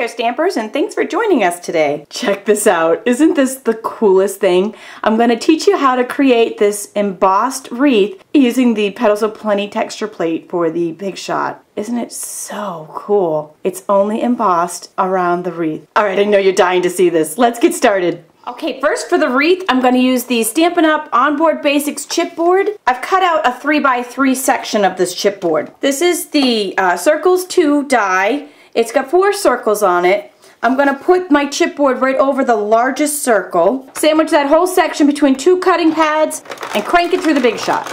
there, Stampers, and thanks for joining us today. Check this out. Isn't this the coolest thing? I'm going to teach you how to create this embossed wreath using the Petals of Plenty texture plate for the Big Shot. Isn't it so cool? It's only embossed around the wreath. Alright, I know you're dying to see this. Let's get started. Okay, first for the wreath, I'm going to use the Stampin' Up! Onboard Basics chipboard. I've cut out a 3x3 section of this chipboard. This is the Circles 2 die. It's got 4 circles on it. I'm going to put my chipboard right over the largest circle, sandwich that whole section between 2 cutting pads, and crank it through the Big Shot.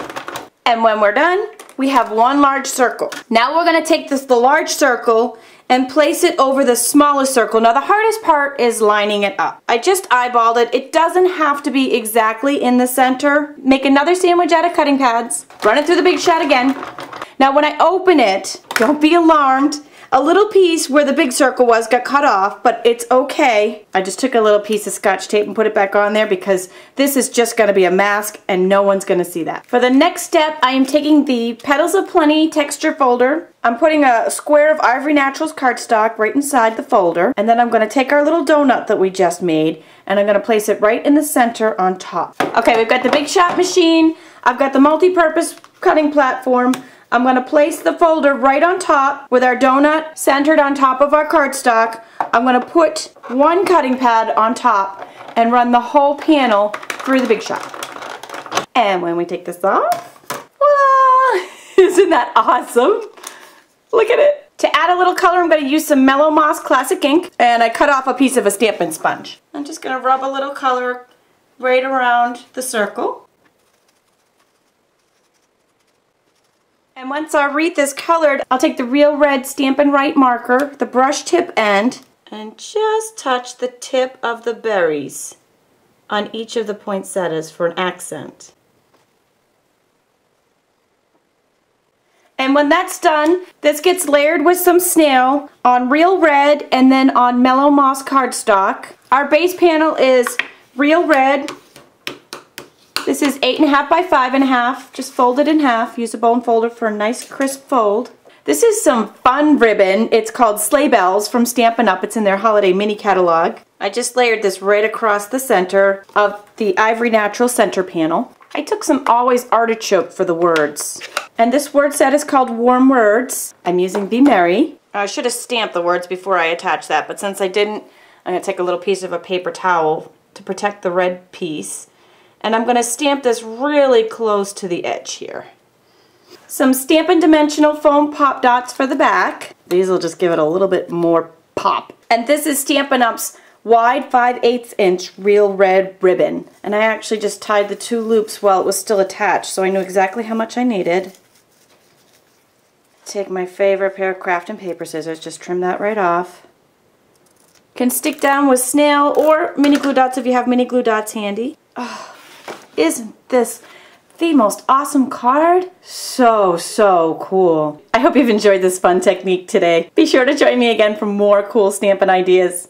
And when we're done, we have 1 large circle. Now we're going to take the large circle and place it over the smallest circle. Now the hardest part is lining it up. I just eyeballed it. It doesn't have to be exactly in the center. Make another sandwich out of cutting pads. Run it through the Big Shot again. Now when I open it, don't be alarmed. A little piece where the big circle was got cut off, but it's okay. I just took a little piece of Scotch tape and put it back on there because this is just going to be a mask and no one's going to see that. For the next step, I am taking the Petals of Plenty texture folder. I'm putting a square of Ivory Naturals cardstock right inside the folder, and then I'm going to take our little donut that we just made and I'm going to place it right in the center on top. Okay, we've got the Big Shot machine. I've got the multi-purpose cutting platform. I'm going to place the folder right on top with our donut centered on top of our cardstock. I'm going to put 1 cutting pad on top and run the whole panel through the Big Shot. And when we take this off, voila! Isn't that awesome? Look at it. To add a little color, I'm going to use some Mellow Moss Classic ink, and I cut off a piece of a Stampin' sponge. I'm just going to rub a little color right around the circle. And once our wreath is colored, I'll take the Real Red Stampin' Right marker, the brush tip end, and just touch the tip of the berries on each of the poinsettias for an accent. And when that's done, this gets layered with some snail on Real Red and then on Mellow Moss cardstock. Our base panel is Real Red. This is 8.5 by 5.5, just fold it in half. Use a bone folder for a nice crisp fold. This is some fun ribbon. It's called Sleigh Bells from Stampin' Up! It's in their holiday mini catalog. I just layered this right across the center of the Ivory Natural center panel. I took some Always Artichoke for the words. And this word set is called Warm Words. I'm using Be Merry. I should have stamped the words before I attached that, but since I didn't, I'm going to take a little piece of a paper towel to protect the red piece. And I'm going to stamp this really close to the edge here. Some Stampin' Dimensional foam pop dots for the back. These will just give it a little bit more pop. And this is Stampin' Up's wide 5/8 inch Real Red ribbon. And I actually just tied the 2 loops while it was still attached, so I knew exactly how much I needed. Take my favorite pair of craft and paper scissors, just trim that right off. Can stick down with snail or mini glue dots if you have mini glue dots handy. Oh. Isn't this the most awesome card? So cool. I hope you've enjoyed this fun technique today. Be sure to join me again for more cool Stampin' ideas.